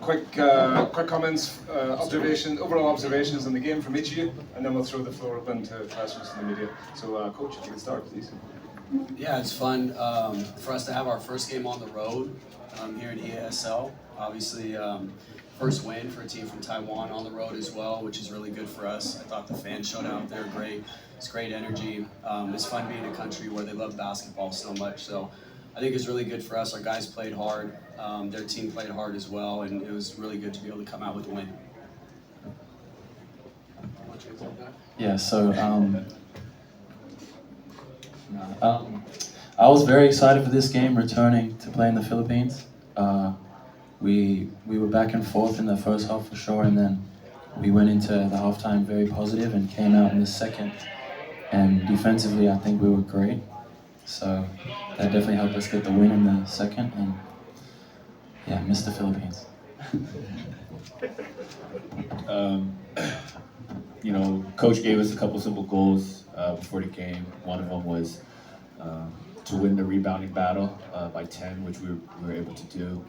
quick comments, overall observations on the game from each of you, and then we'll throw the floor open to questions from the media. So, Coach, if you can start, please. Yeah, it's fun for us to have our first game on the road here in EASL. Obviously, first win for a team from Taiwan on the road as well, which is really good for us. I thought the fans showed out. They were great. It's great energy. It's fun being in a country where they love basketball so much. So I think it's really good for us. Our guys played hard. Their team played hard as well, and it was really good to be able to come out with a win. Yeah, so I was very excited for this game, returning to play in the Philippines. We were back and forth in the first half for sure, and then we went into the halftime very positive and came out in the second. And defensively, I think we were great. So that definitely helped us get the win in the second. And yeah, missed the Philippines. You know, Coach gave us a couple simple goals before the game. One of them was to win the rebounding battle by 10, which we were able to do,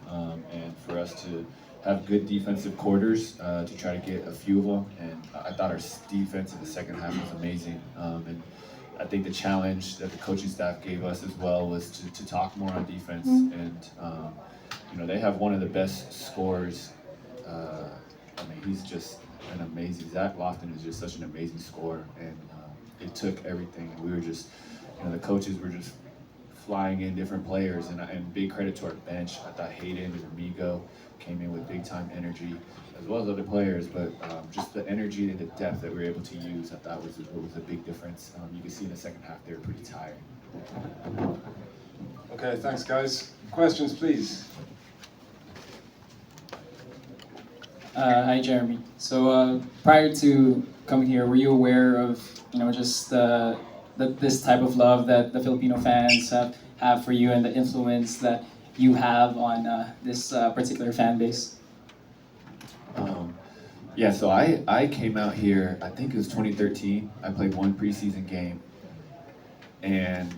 and for us to have good defensive quarters to try to get a few of them. And I thought our defense in the second half was amazing. And I think the challenge that the coaching staff gave us as well was to talk more on defense. And you know, they have one of the best scorers. I mean, he's just an amazing. Zach Lofton is just such an amazing scorer, and it took everything. We were just, you know, the coaches were just flying in different players, and big credit to our bench. I thought Hayden and Amigo came in with big time energy, as well as other players, but just the energy and the depth that we were able to use, I thought was a big difference. You can see in the second half they were pretty tired. Okay, thanks guys. Questions, please. Hi, Jeremy. So prior to coming here, were you aware of, you know, just this type of love that the Filipino fans have for you and the influence that you have on this particular fan base? Yeah, so I came out here, I think it was 2013. I played one preseason game, and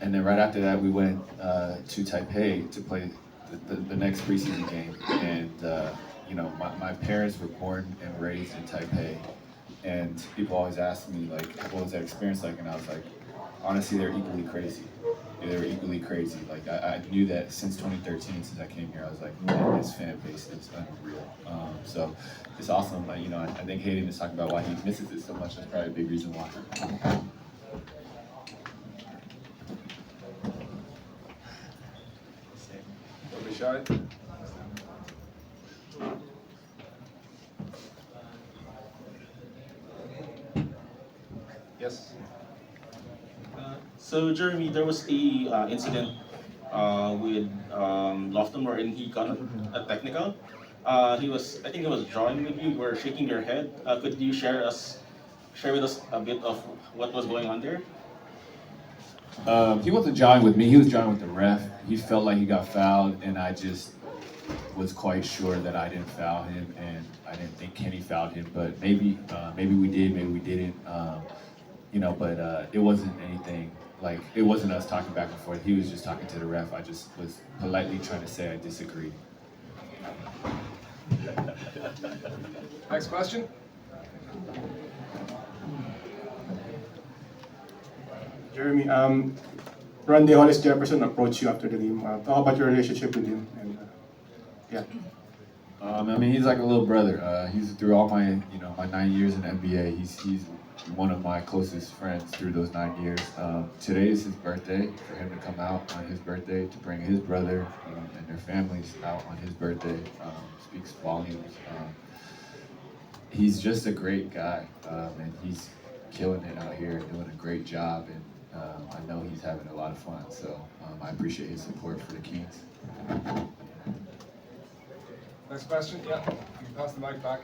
then right after that we went to Taipei to play the next preseason game. And you know, my parents were born and raised in Taipei, and people always ask me, like, what was that experience like? And I was like, honestly, they're equally crazy. They were equally crazy. Like, I knew that since 2013, since I came here, I was like, man, this fan base is unreal. So it's awesome. You know, I think Hayden is talking about why he misses it so much. That's probably a big reason why. Don't be shy. Yes. So Jeremy, there was a incident with Lofton wherein he got a technical. I think he was drawing with you. You were shaking your head. Could you share with us a bit of what was going on there? He wasn't jawing with me. He was jawing with the ref. He felt like he got fouled, and I just was quite sure that I didn't foul him, and I didn't think Kenny fouled him. But maybe we did, maybe we didn't. You know, but it wasn't anything, like, it wasn't us talking back and forth. He was just talking to the ref. I just was politely trying to say I disagree. Next question. Jeremy, Randy Hollis Jefferson approached you after the game. Talk about your relationship with him. And, yeah. I mean, he's like a little brother. He's through all my, you know, my 9 years in the NBA. He's one of my closest friends through those 9 years. Today is his birthday. For him to come out on his birthday, to bring his brother and their families out on his birthday, speaks volumes. He's just a great guy, and he's killing it out here, doing a great job, and I know he's having a lot of fun. So I appreciate his support for the Kings. Next question. Yeah, you can pass the mic back.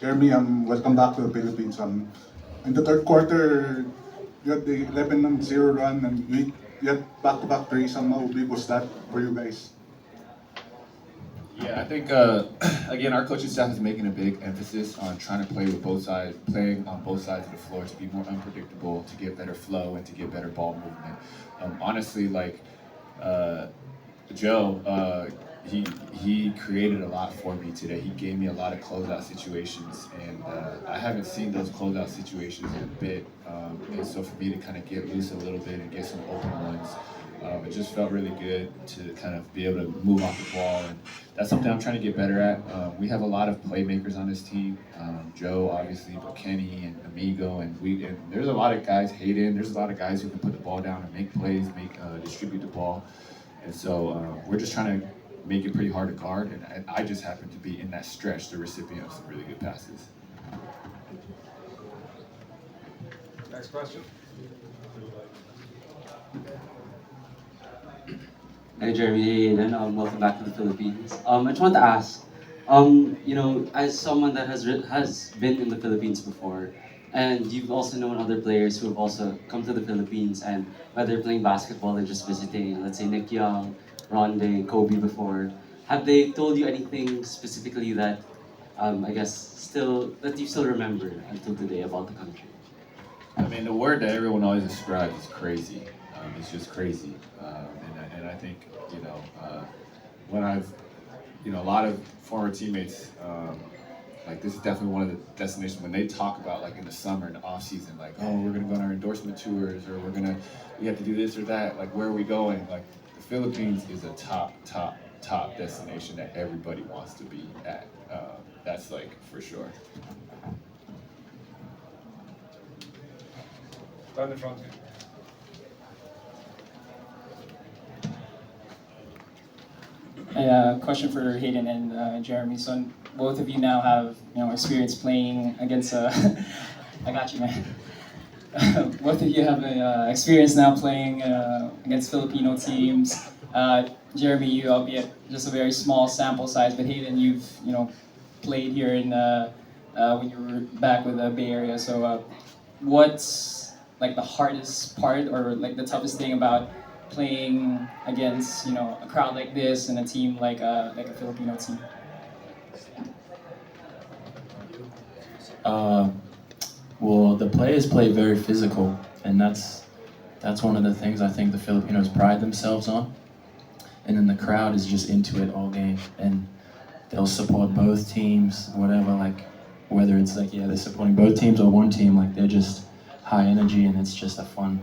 Jeremy, welcome back to the Philippines. In the third quarter, you had the 11-0 run, and you had back-to-back threes. How big was that for you guys? Yeah, I think again, our coaching staff is making a big emphasis on trying to play with both sides, playing on both sides of the floor to be more unpredictable, to get better flow, and to get better ball movement. Honestly, like Joe, he created a lot for me today. He gave me a lot of closeout situations, and I haven't seen those closeout situations in a bit. And so for me to kind of get loose a little bit and get some open ones, it just felt really good to kind of be able to move off the ball, and that's something I'm trying to get better at. We have a lot of playmakers on this team. Joe, obviously, but Kenny and Amigo, and there's a lot of guys. Hayden, there's a lot of guys who can put the ball down and make plays, distribute the ball, and so we're just trying to make it pretty hard to guard. And I just happen to be in that stretch, the recipient of some really good passes. Next question. Hi Jeremy, and welcome back to the Philippines. I just want to ask, as someone that has been in the Philippines before, and you've also known other players who have also come to the Philippines, and whether playing basketball or just visiting, let's say Nick Young, Ronde, Kobe before, have they told you anything specifically that, that you still remember until today about the country? I mean, the word that everyone always describes is crazy. It's just crazy. And I think, when a lot of former teammates, like this is definitely one of the destinations when they talk about like in the summer and the off season, like, oh, we're gonna go on our endorsement tours, or we have to do this or that. Like, where are we going? Like, the Philippines is a top destination that everybody wants to be at. That's like for sure. Down the front here. A question for Hayden and Jeremy. So both of you now have experience playing against. I got you, man. Both of you have experience now playing against Filipino teams. Jeremy, you albeit just a very small sample size, but Hayden, you've played here in when you were back with the Bay Area. So what's like the hardest part or like the toughest thing about playing against a crowd like this and a team like a Filipino team? Well, the players play very physical, and that's one of the things I think the Filipinos pride themselves on. And then the crowd is just into it all game, and they'll support both teams, whatever, like whether it's like they're supporting both teams or one team, like they're just high energy, and it's just a fun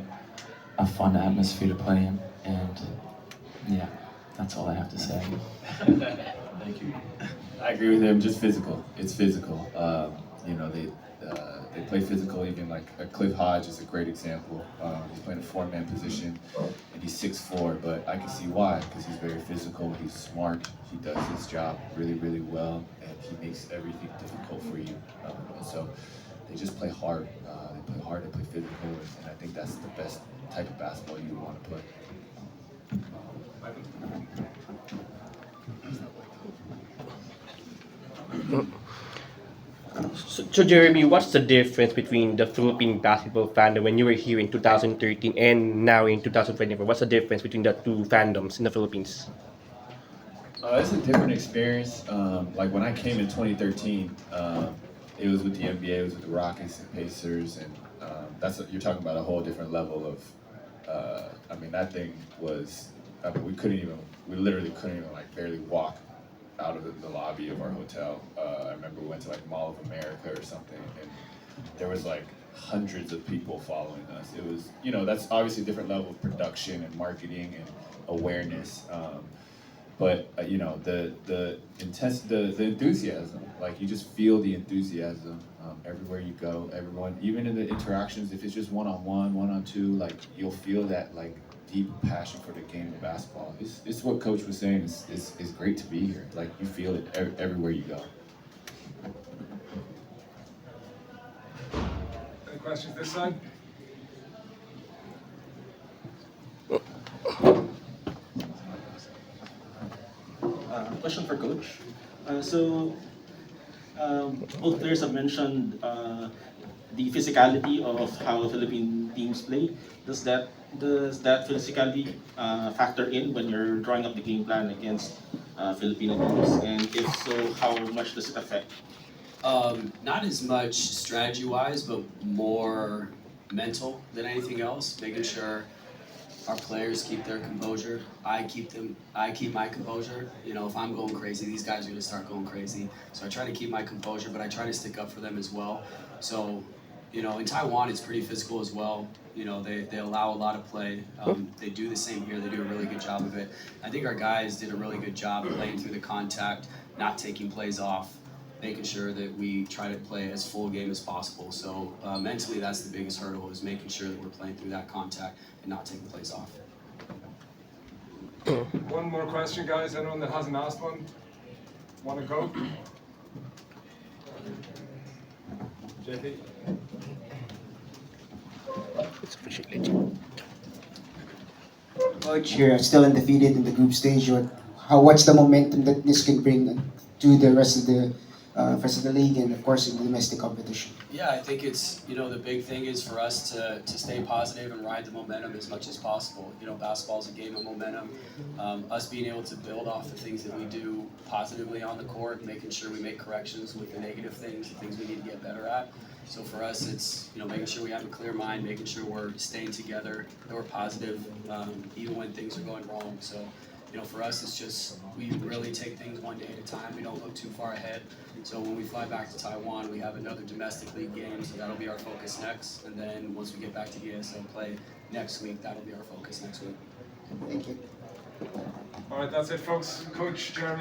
atmosphere to play in. And yeah, that's all I have to say. Thank you. I agree with him. Just physical. It's physical. They play physical. Even like Cliff Hodge is a great example. He's playing a four-man position, and he's 6'4". But I can see why, because he's very physical. He's smart. He does his job really, really well, and he makes everything difficult for you. And so they just play hard. They play hard. They play physical, and I think that's the best type of basketball you would want to play. So Jeremy, what's the difference between the Philippine basketball fandom when you were here in 2013 and now in 2024? What's the difference between the two fandoms in the Philippines? It's a different experience. Like when I came in 2013, it was with the NBA, it was with the Rockets and Pacers, and you're talking about a whole different level of. That thing was. We literally couldn't even like barely walk out of the lobby of our hotel. I remember we went to like Mall of America or something, and there was like hundreds of people following us. It was, that's obviously a different level of production and marketing and awareness. But the enthusiasm, like you just feel the enthusiasm everywhere you go. Everyone, even in the interactions, if it's just one-on-one, one-on-two, like you'll feel that like deep passion for the game of basketball. It's what Coach was saying. It's great to be here. Like you feel it everywhere you go. Any questions this side? Question for Coach. Both players have mentioned the physicality of how Philippine teams play. Does that physicality factor in when you're drawing up the game plan against Filipino teams? And if so, how much does it affect? Not as much strategy-wise, but more mental than anything else. Making sure our players keep their composure. I keep my composure. You know, if I'm going crazy, these guys are gonna start going crazy. So I try to keep my composure, but I try to stick up for them as well. So, you know, in Taiwan, it's pretty physical as well. You know, they allow a lot of play. They do the same here. They do a really good job of it. I think our guys did a really good job playing through the contact, not taking plays off, making sure that we try to play as full game as possible. So mentally, that's the biggest hurdle, is making sure that we're playing through that contact and not taking plays off. One more question, guys. Anyone that hasn't asked one? Want to go? JP? It's officially legit. Coach, you're still undefeated in the group stage. What's the momentum that this can bring to the rest of the league and of course in the domestic competition? Yeah, I think it's, you know, the big thing is for us to stay positive and ride the momentum as much as possible. You know, basketball's a game of momentum. Us being able to build off the things that we do positively on the court, making sure we make corrections with the negative things, the things we need to get better at. So for us, it's, you know, making sure we have a clear mind, making sure we're staying together, that we're positive, even when things are going wrong. So, you know, for us, it's just, we really take things one day at a time. We don't look too far ahead. So when we fly back to Taiwan, we have another domestic league game, so that'll be our focus next. And then once we get back to EASL play next week, that'll be our focus next week. Thank you. All right, that's it, folks. Coach Jeremy.